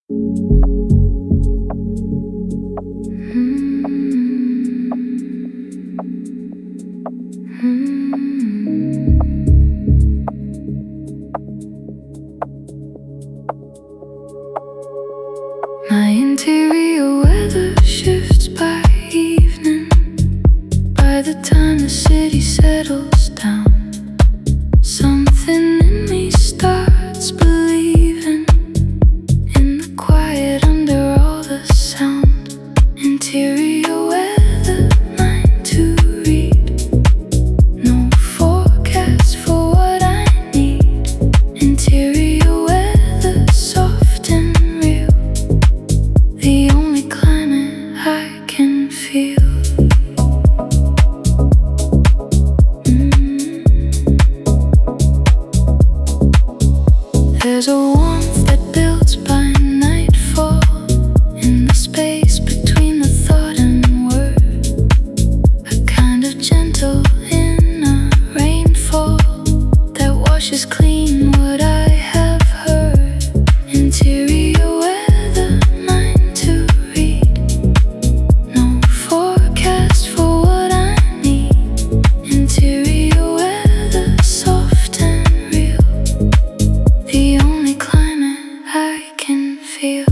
My interior weather shifts by evening. By the time the city settles down, something in me starts believing in the quiet under all the sound. Interior weather, mine to read. No forecast for what I need. Interior weather, soft and real. The only climate I can feel. There's a warmth that builds by nightfall in the space between the thought and word. A kind of gentle inner rainfall that washes clean what I have heard. Interior weather, mine to read. No forecast for what I need. Interior weather, soft and real. The only climate I can feel.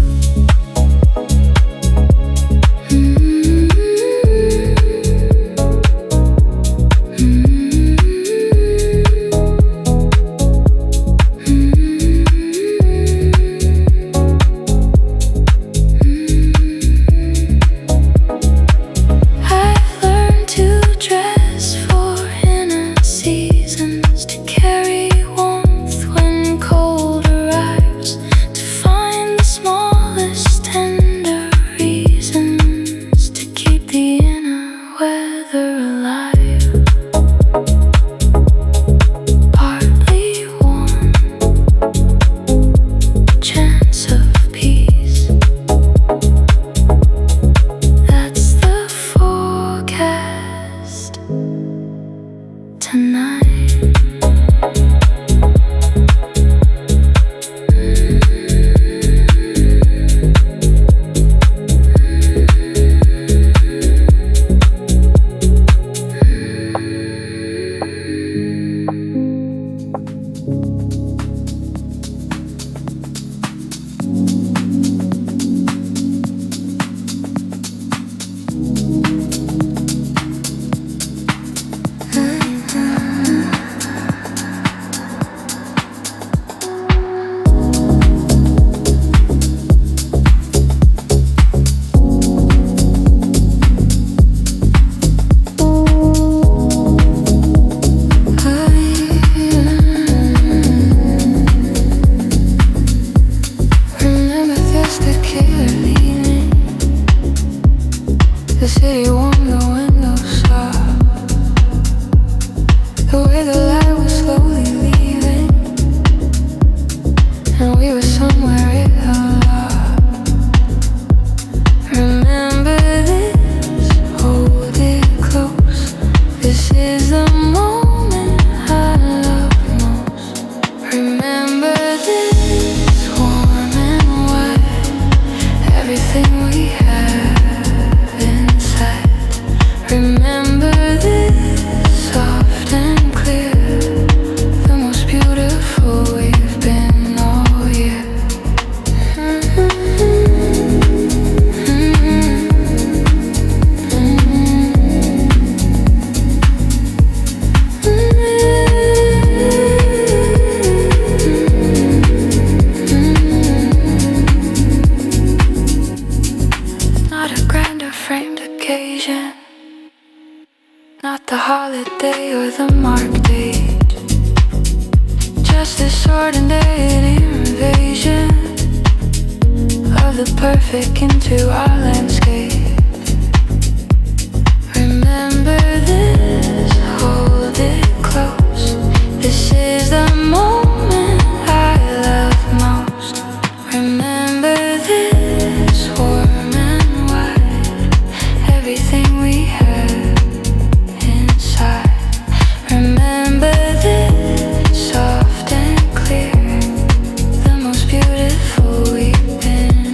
I've learned to dress for inner seasons, to carry warmth when cold arrives, to find the smallest tender reasons to keep the inner weather alive. Partly warm, chance of peace. That's the forecast tonight. Remember this, the killer leaving. The city warm, the windows soft. The way the light was slowly leaving, and we were somewhere it lost. Remember this, hold it close. This is the moment I love most. Remember this, warm and wide. Everything we have inside. Remember this, soft and clear. The most beautiful we've been all year. Not a grander framed occasion, not the holiday or the mark date. Just this ordinary invasion of the perfect into our landscape. Remember this, hold it close. This is the moment I love most. Remember this, warm and wide. Everything we have inside. Remember this, soft and clear. The most beautiful we've been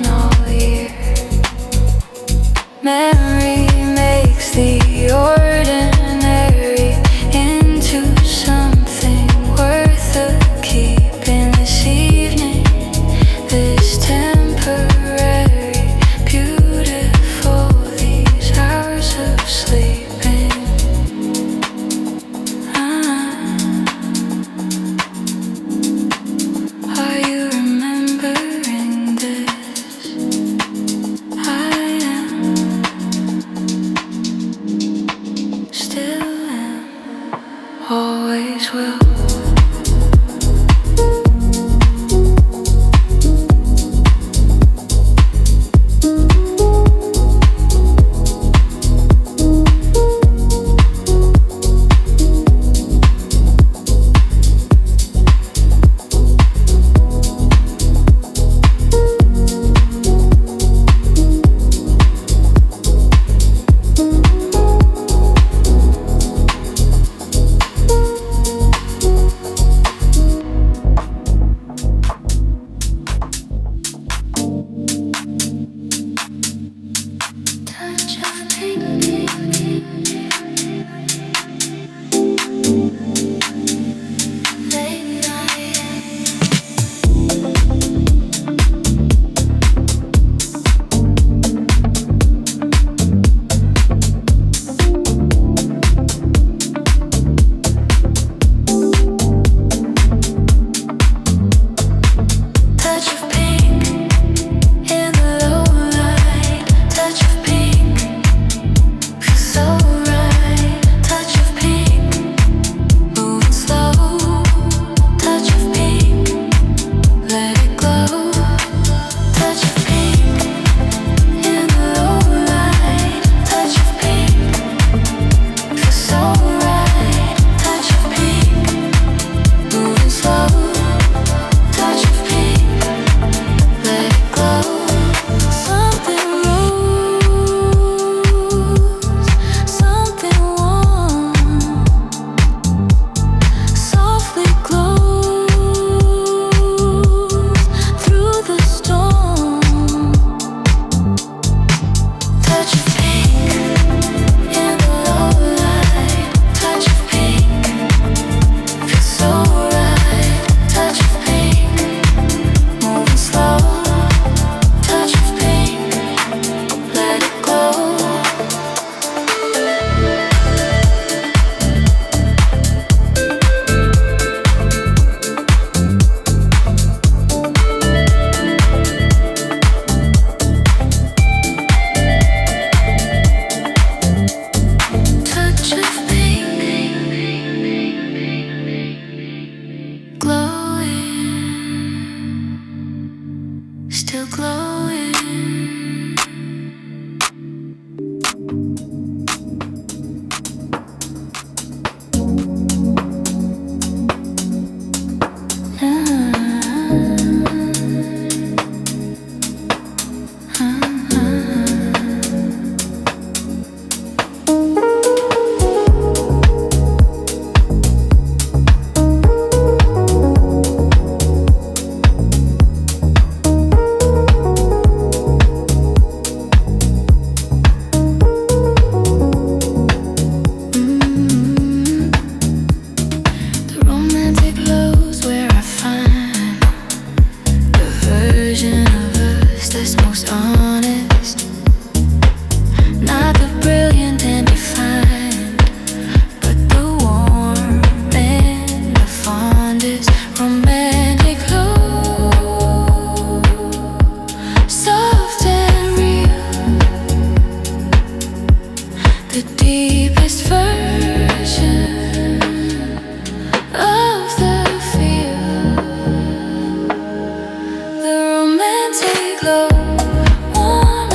The romantic love, warm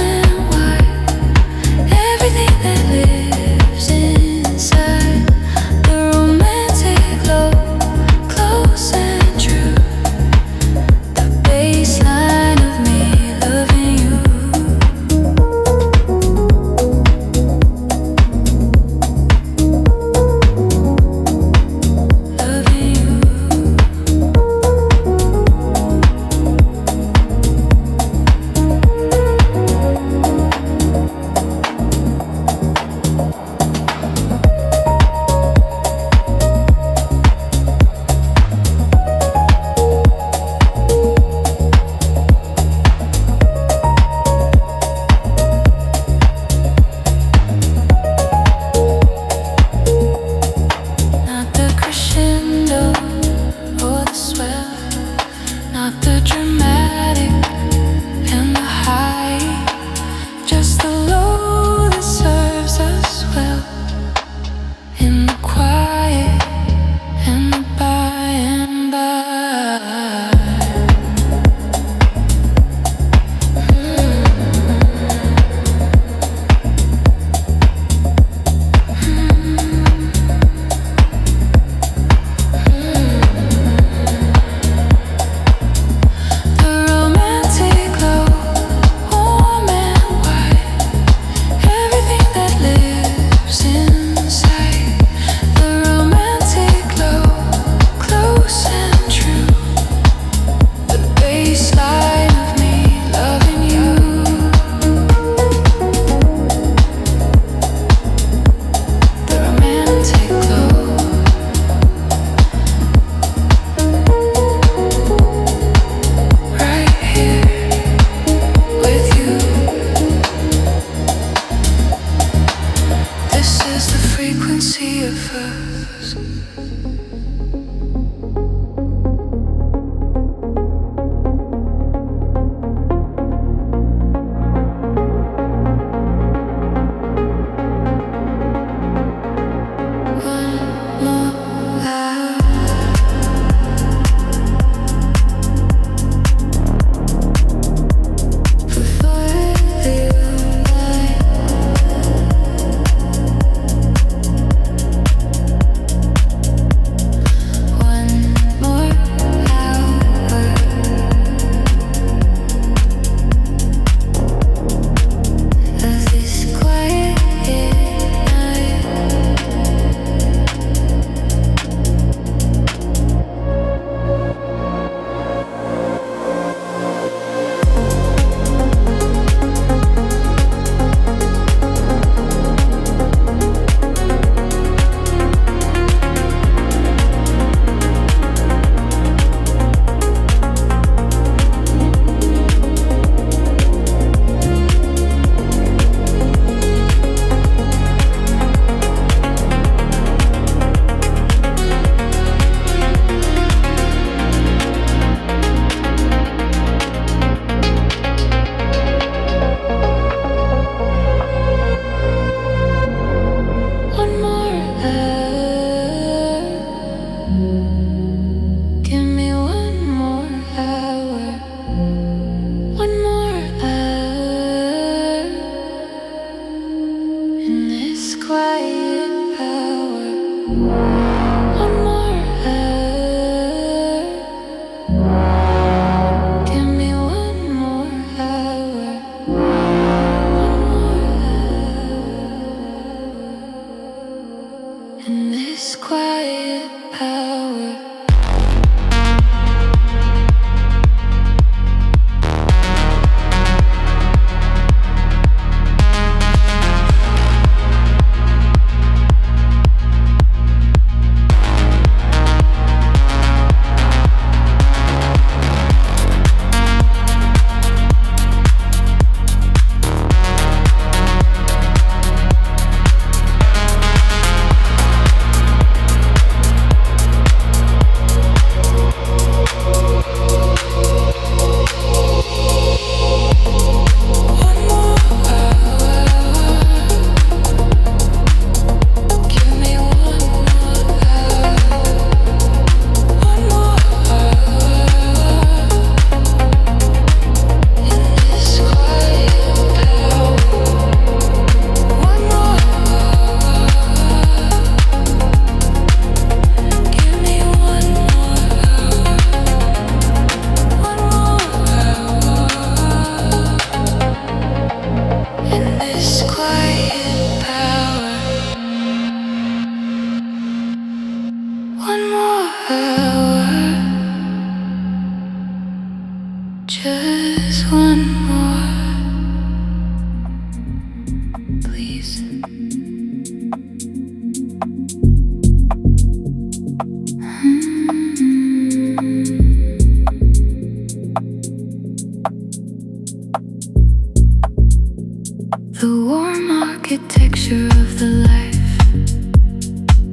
The warm architecture of the life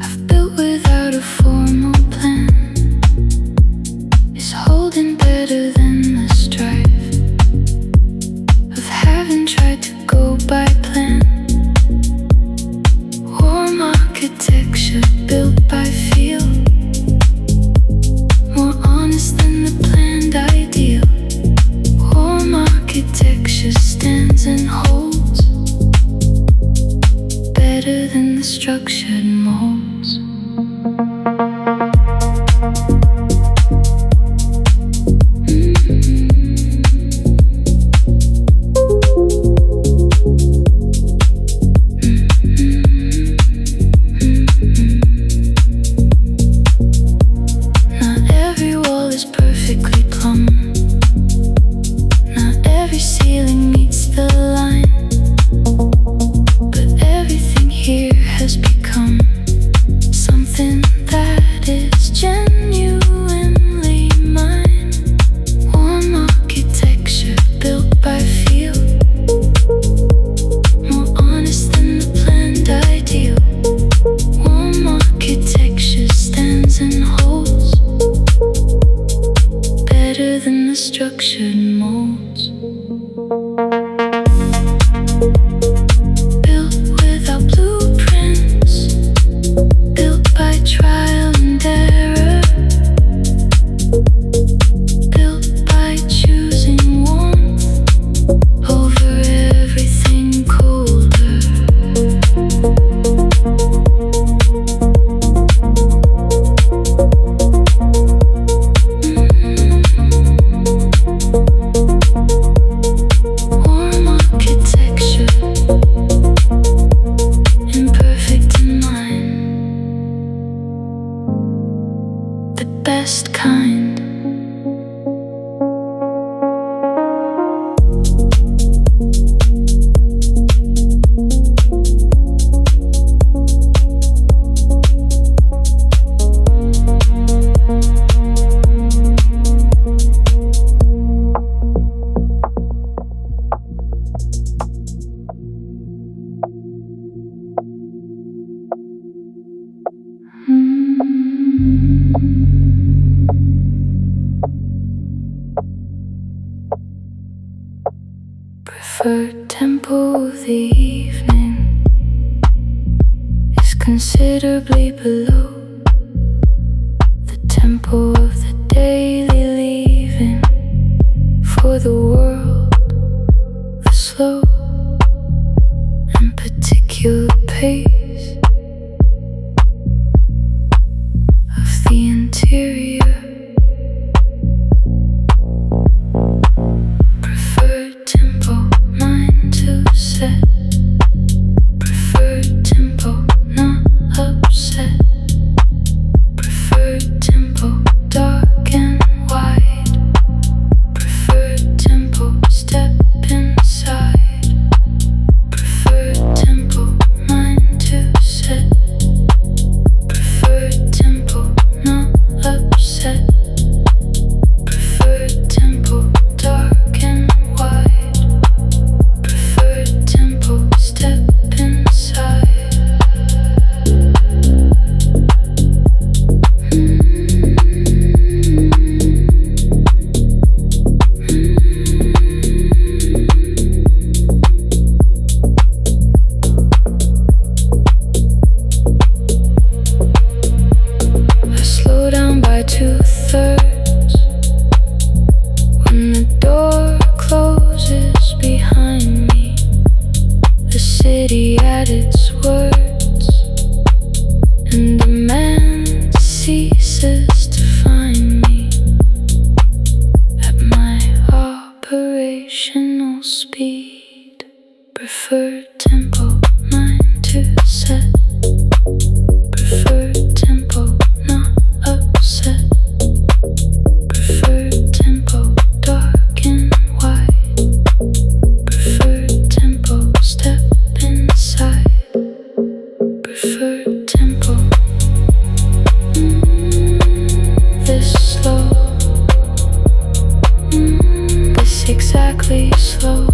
I've built without a formal plan is holding better than the strife of having tried to go by plan. Warm architecture built by feel, more honest than the planned ideal. Warm architecture stands and holds better than the structured molds. Not every wall is perfectly plumb. Not every ceiling meets the line. But everything here has become something that is genuinely mine. Warm architecture built by feel, more honest than the planned ideal. Warm architecture stands and holds better than the structured molds. Built without blueprints, built by trial and error, built by choosing warmth over everything colder. Warm architecture, imperfect in mind, the best kind. Preferred tempo of the evening is considerably below the tempo of the daily leaving. For the world, the slow and particular pace of the interior. Preferred tempo, mine to set. Preferred tempo, not upset. Preferred tempo, dark and wide. Preferred tempo, step inside. Preferred tempo, mine to set. Preferred tempo, not upset. Preferred tempo, dark and wide. Preferred tempo, step inside. I slow down by 2/3 when the door closes behind me. The city at its words, and demand ceases to find me at my operational speed. Preferred tempo, mine to set. Preferred tempo, not upset. Preferred tempo, dark and wide. Preferred tempo, step inside. Preferred tempo, this slow, this exactly slow.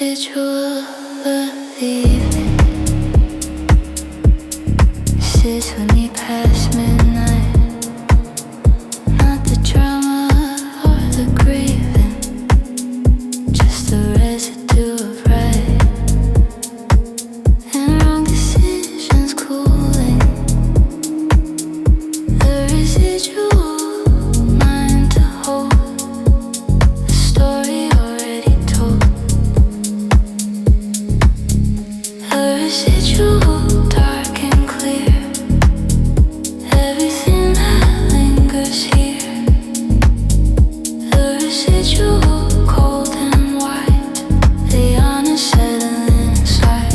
residual of the evening sits with me past midnight. Not the drama or the grieving, just the residue of right and wrong decisions cooling. The residual mind to hold, the story already told. The residual dark and clear, everything that lingers here. The residual cold and white, the honest settling inside.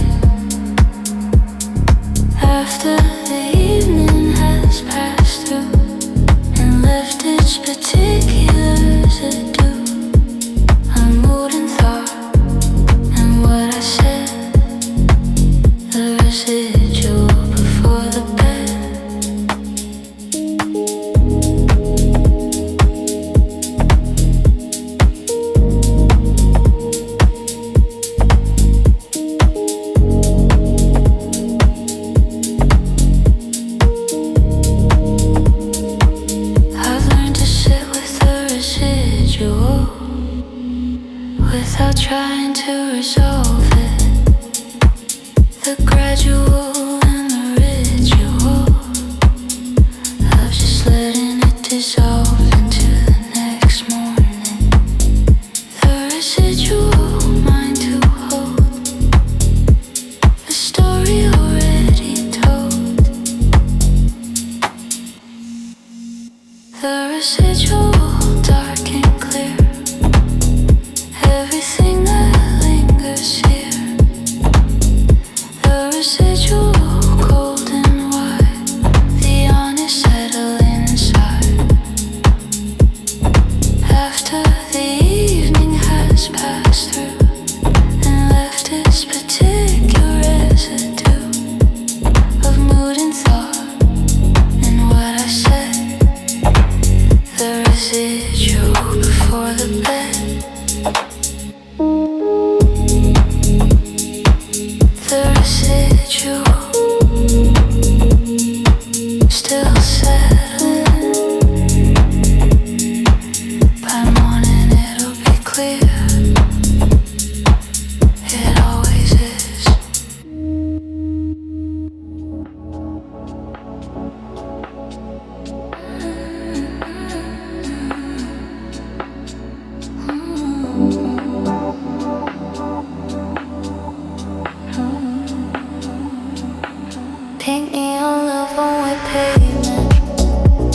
After the evening has passed through and left its particular residue, a mood and thought and what I said. The residual before the bed. I've learned to sit with the residual without trying to resolve it. The gradual and the ritual of just letting it dissolve into the next morning. The residual mind to hold, the story already told. The residual dark and clear, everything that lingers here. The residual cold and white, the honest settling inside. After the evening has passed through and left its particular residue of mood and thought and what I said. The residual before the bed. The residual still settling. By morning it'll be clear. It always is. Pink neon love on white pavement,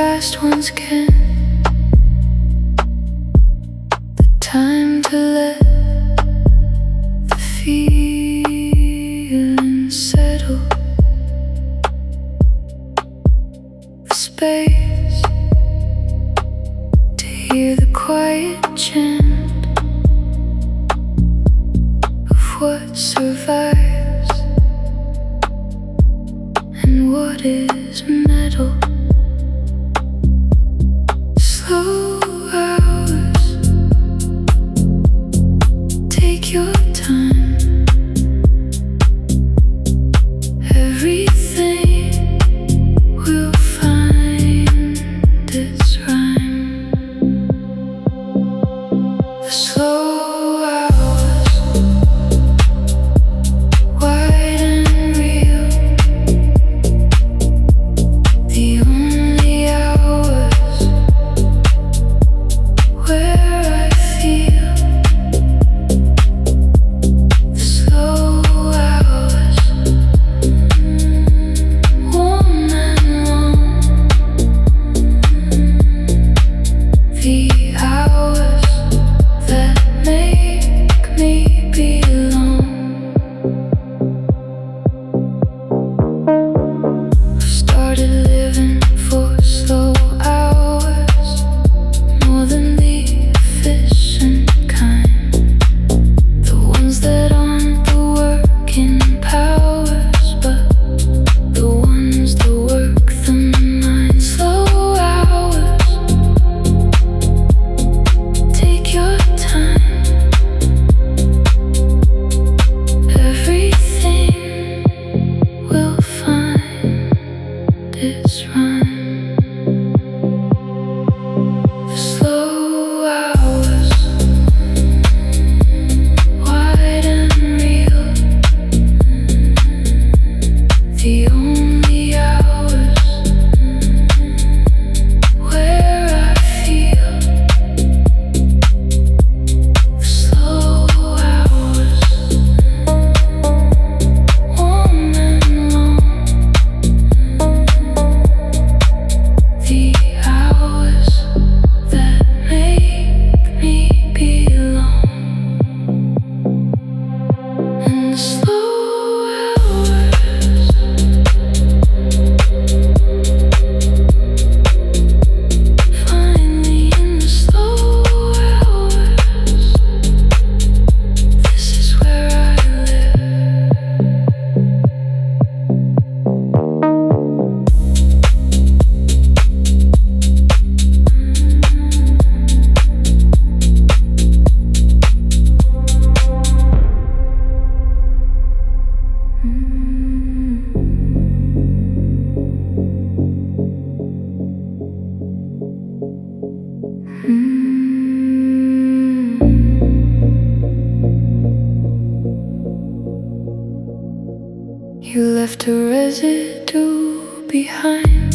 fast once again. The time to let the feeling settle. The space to hear the quiet chant of what survives and what is metal. Slow hours, take your time. Everything will find its rhyme. The slow hours, wide and real. The only hours where I feel. The slow hours, warm and long. The hours that make me belong. I've started living for slow hours, more than the efficient kind. The ones that aren't the working powers, but the ones that work the mind. Slow hours, take your time. Everything will find its rhyme. The slow hours, wide and real. The only hours where I feel. The slow hours, warm and long. The hours that make me belong. And the slow hours, finally in the slow hours, this is where I live. You left a residue behind.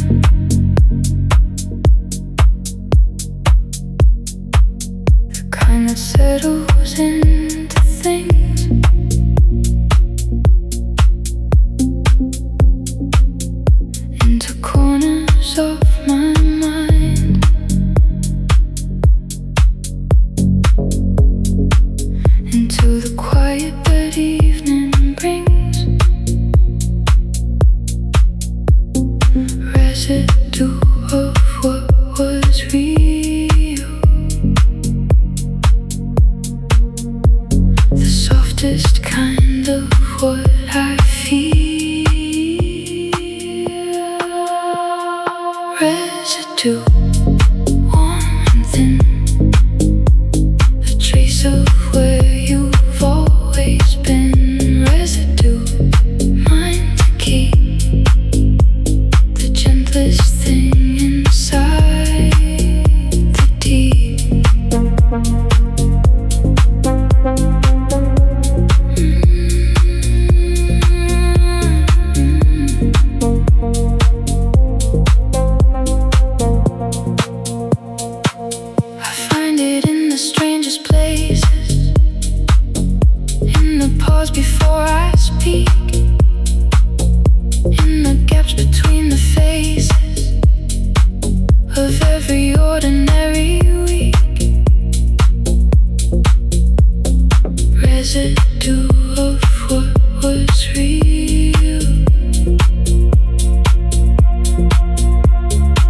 The kind that settles into things. Into corners of my mind. Into the quiet that evening brings. Residue of what was real. The softest kind of what I feel. Residue, warm and thin. A trace of where you've always been. Residue, mine to keep. The gentlest thing inside the deep. of every ordinary week. Residue of what was real.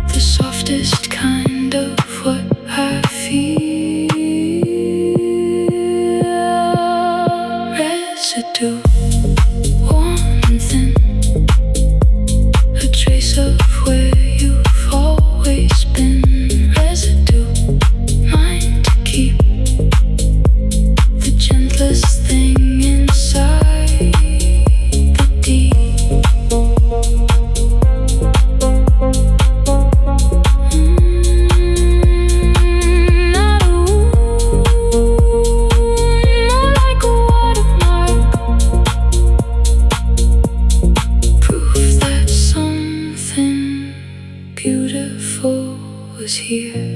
The softest kind of what I feel. Residue, warm and thin, a trace of where you've always been. Residue, mine to keep, the gentlest thing inside the deep. Not a wound, more like a watermark. Proof that something beautiful was here.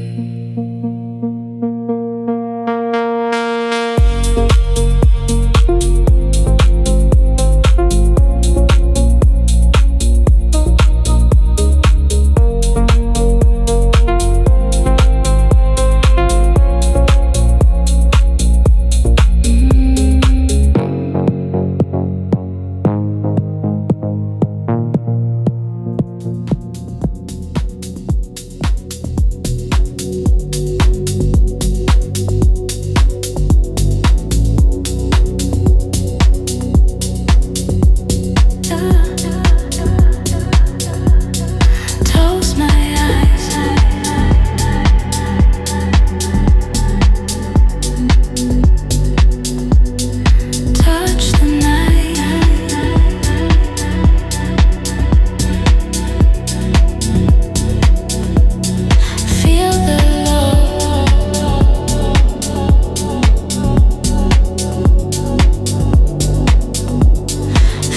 Close my eyes, touch the night, feel the love,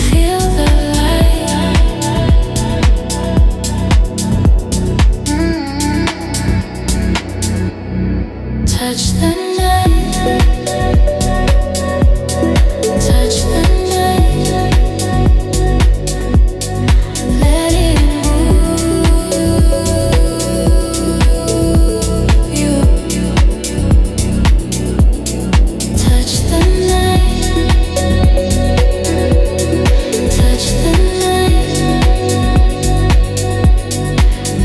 feel the light. Touch the night, touch the night, let it move you. Touch the night, touch the night,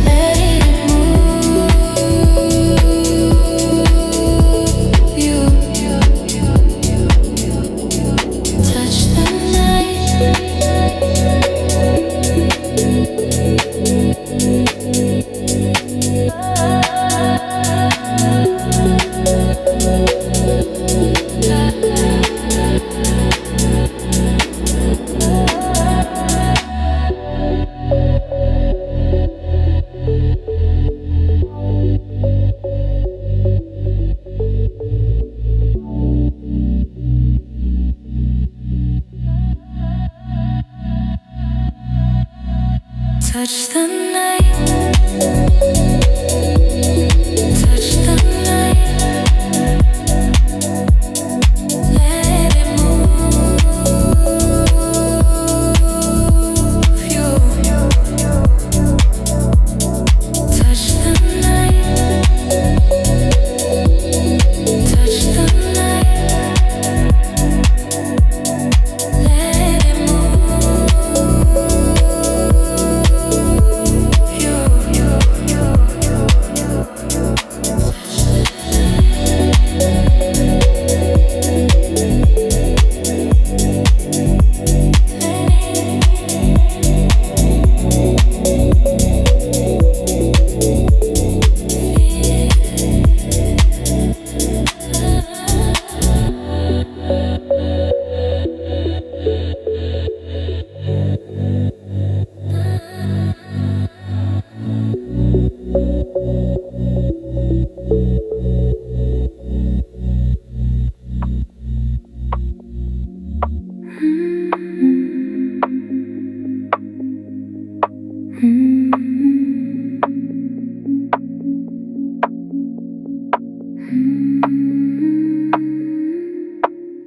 let it move you. Touch the night. Touch the night, touch the night, let it move you. Touch the night, touch the night, let it move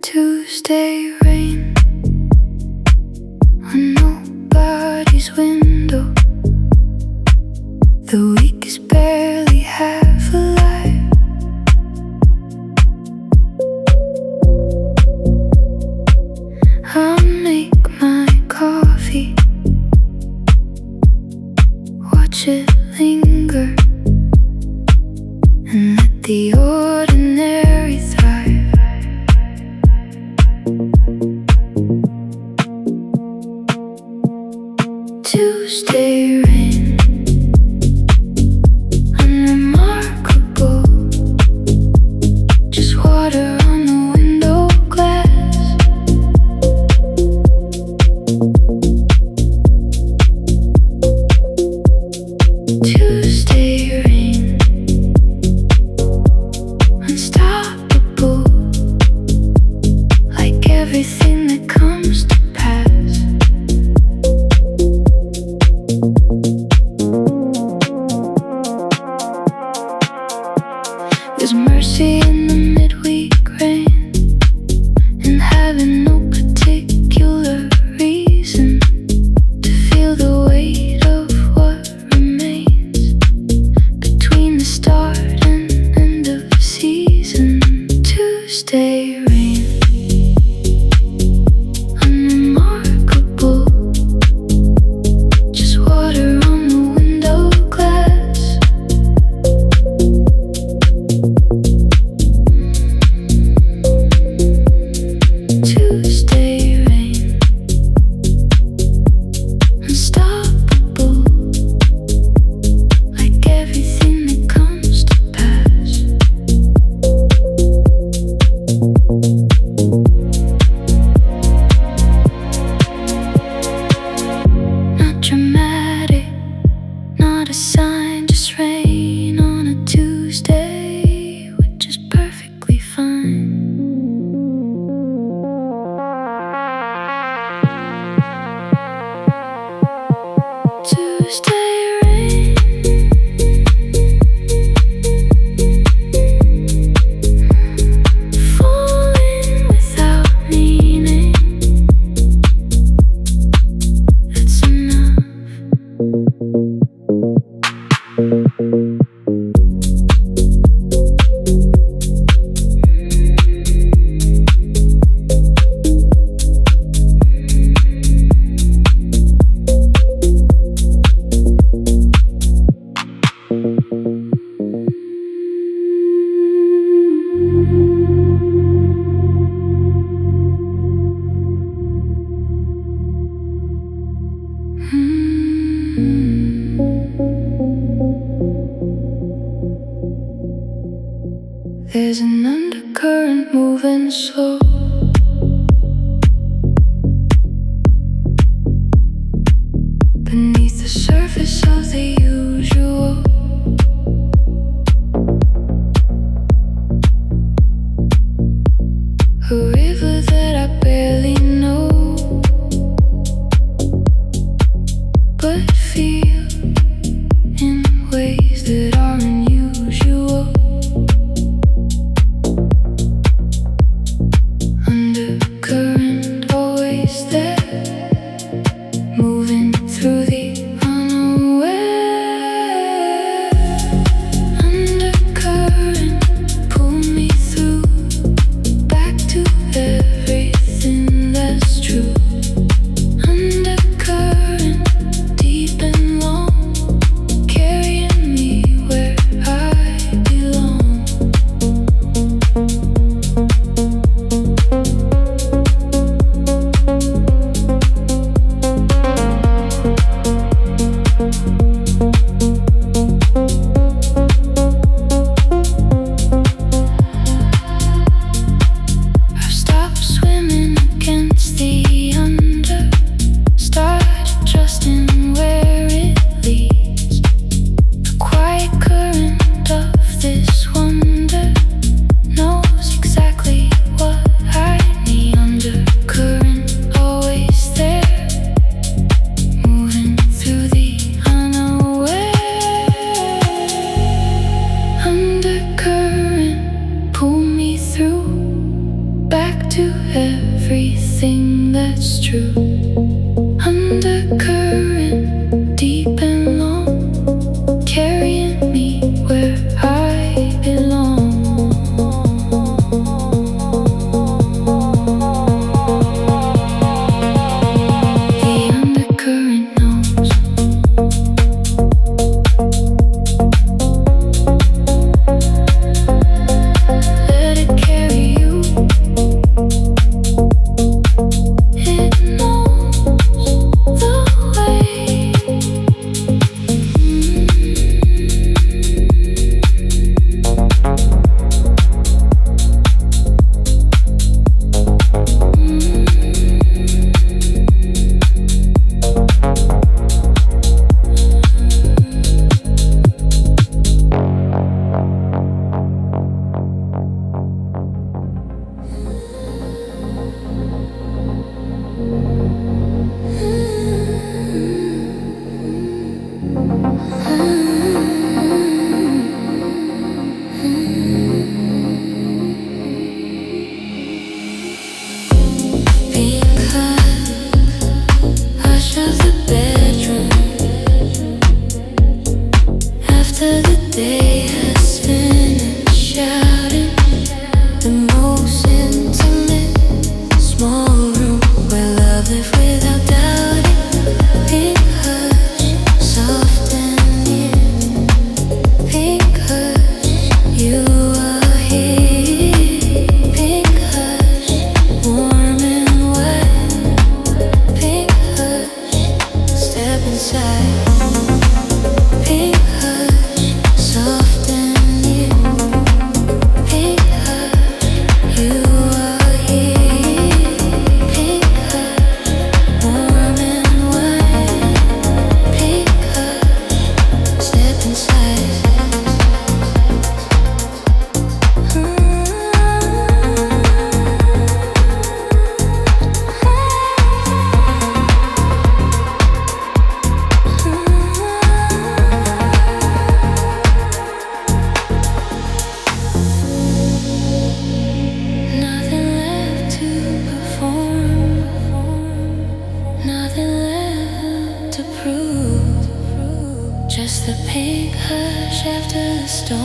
Tuesday rain on nobody's window. The week He's barely half alive. I'll make my coffee, watch it linger, and let the ordinary thrive. Tuesday rain, unremarkable, just water on the window glass. Tuesday rain, unstoppable, like everything that comes to pass. There's mercy in the midweek rain, and having no particular reason to feel the weight of what remains between the start and end of season. Tuesday rain, unremarkable, just water on the window glass. Tuesday rain, unstoppable, like everything that comes to pass. Not dramatic, not a sign, just rain on a Tuesday, which is perfectly fine. Tuesday rain, falling without meaning, that's enough. There's an undercurrent moving slow, beneath the surface of the usual. A river that I barely know, but feel in ways that are unusual. Undercurrent always there, moving through the unaware. Undercurrent, pull me through, back to everything that's true. Undercurrent, deep and long, carrying me where I belong. I've stopped swimming against the under, started trusting where it leads. The quiet current of this wonder knows exactly what I need. Undercurrent always there, moving through the unaware. Undercurrent, pull me through, back to everything that's true. Undercurrent, deep and long, carrying to prove. Just the pink hush after the storm,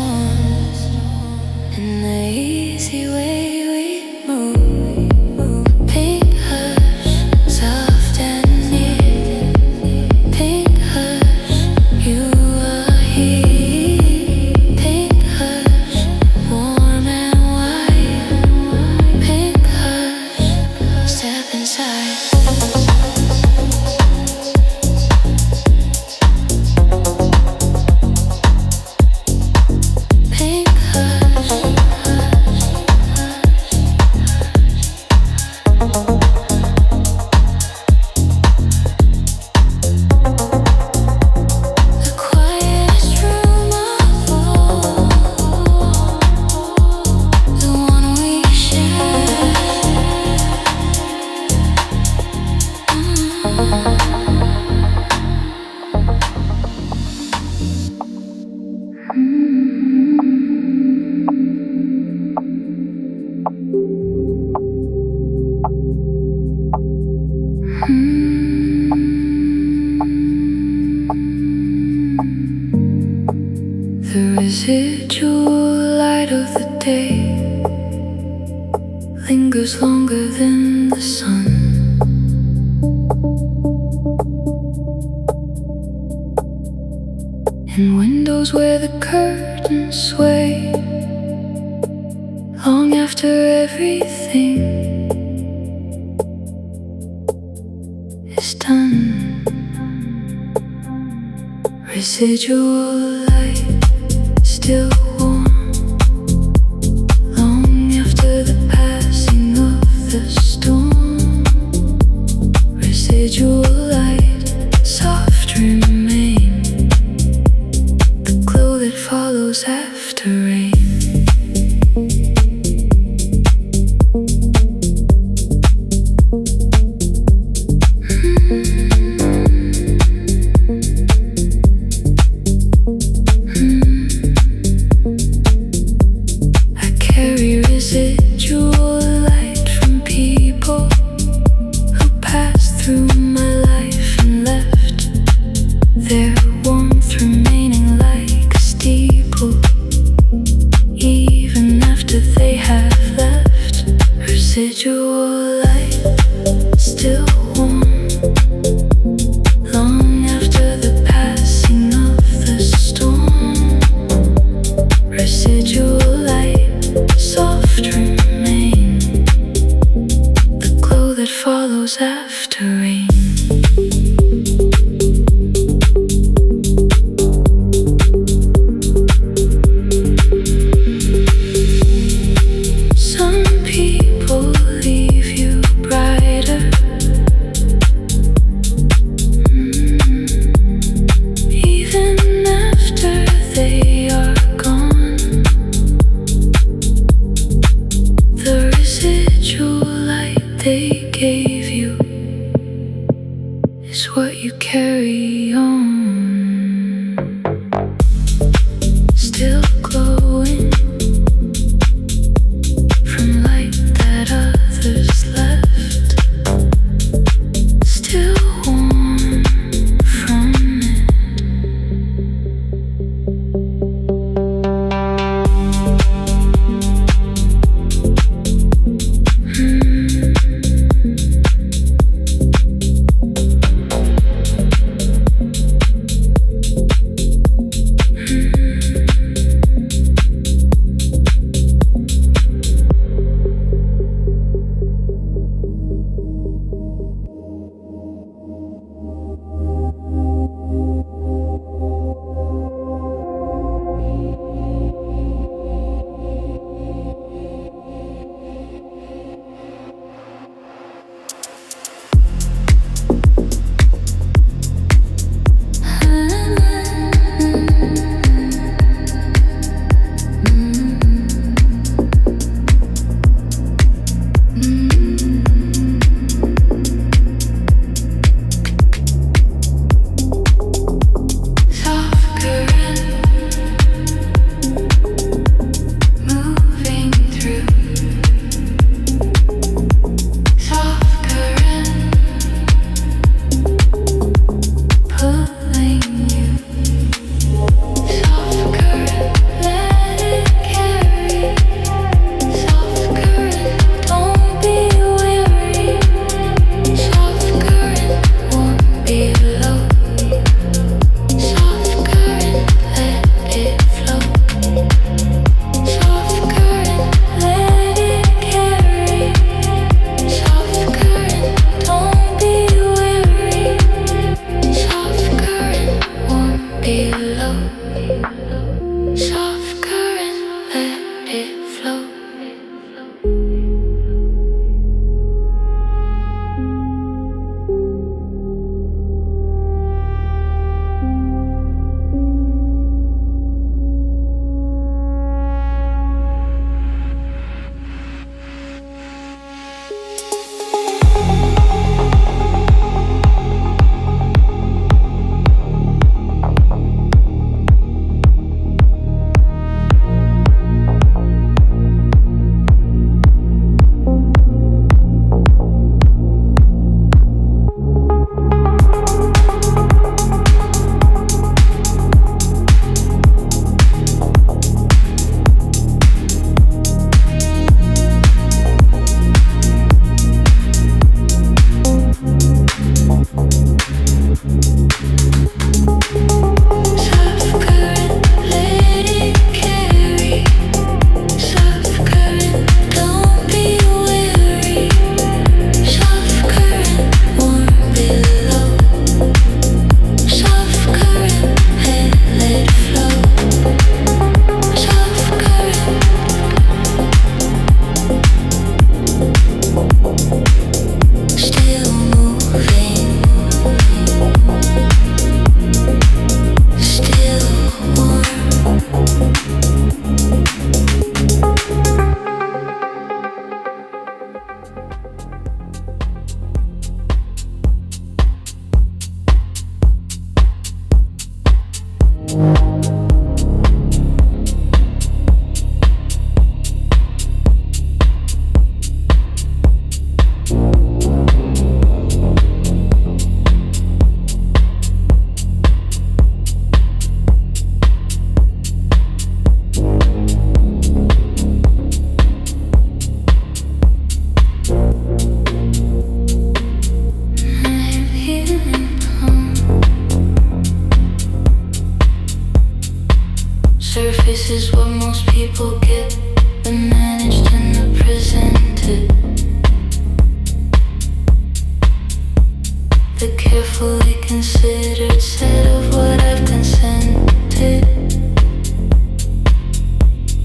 and the easy way we move. Pink hush, soft and near. Pink hush, you are here. Pink hush, warm and white. Pink hush, step inside. The residual light of the day lingers longer than the sun, and windows where the curtains sway long after everything is done. Residual light still warm long after the passing of the storm. Residual light, soft remain, the glow that follows after rain. Residual light from people who passed through my life and left their warmth remaining like a steeple, even after they have left. Residual light still warm long after the passing of the storm. Residual light, soft remain, the glow that follows after rain. Some people leave you brighter, even after they are gone. The residual light they gave you is what you carry on, still glowing from light that others left, still warm from it. people get the managed and the presented. The carefully considered set of what I've consented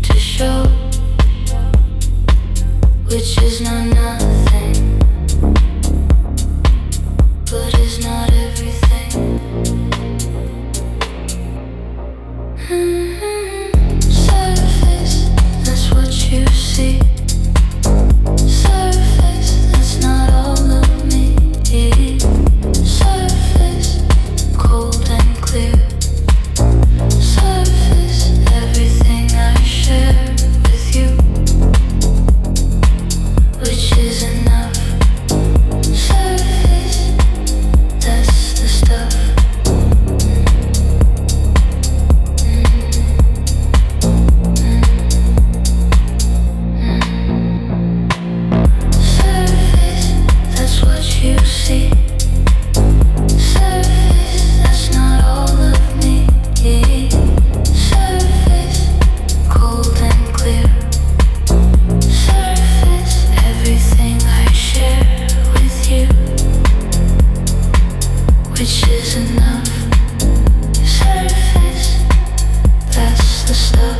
to show, which is not nothing, but is not everything. Surface, that's what you see. Surface, that's not all of me. Surface, cold and clear. Surface, everything I share with you, which is enough. Surface, that's the stuff. Surface, that's what you see. Surface, that's not all of me. Surface, cold and clear. Surface, everything I share with you, which is enough. Surface, that's the stuff.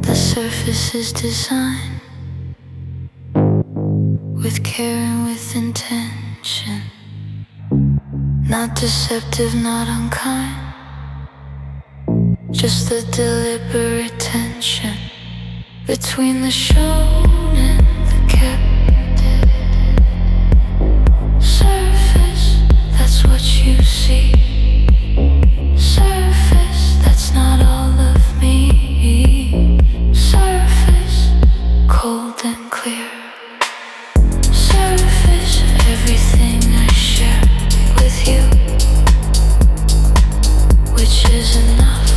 The surface is designed with care and with intention, not deceptive, not unkind, just the deliberate tension between the shown and the captive. Surface, that's what you see. Surface, that's not all of me. Surface, cold and clear. Surface, everything I share with you, which is enough.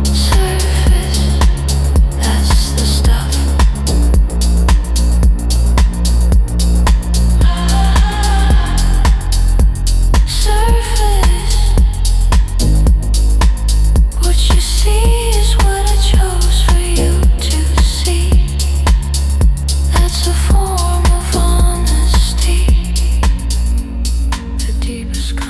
Surface, that's the stuff. Surface, what you see is what I chose for you to see. That's a form of honesty, the deepest kind.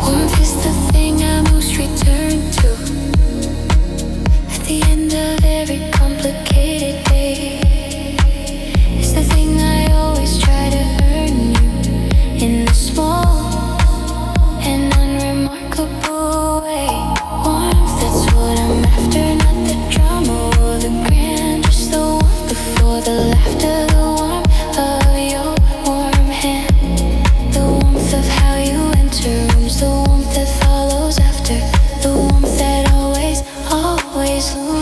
Warmth is the thing I most return to at the end of every complicated day. It's the thing I always try to earn you in the small and unremarkable way. Warmth, that's what I'm after, not the drama or the grand, just the warmth before the laughter, the warmth of your warm hand, the warmth of how you enter rooms, the warmth that follows after, the warmth that always, always looms.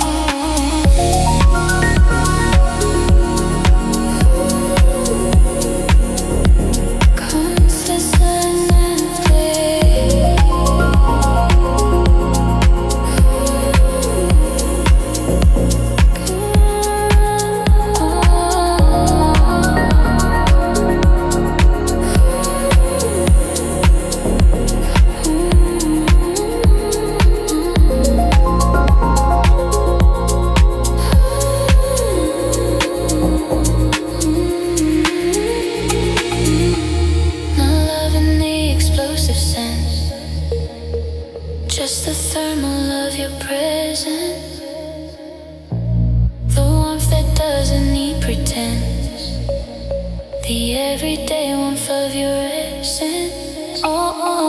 Oh,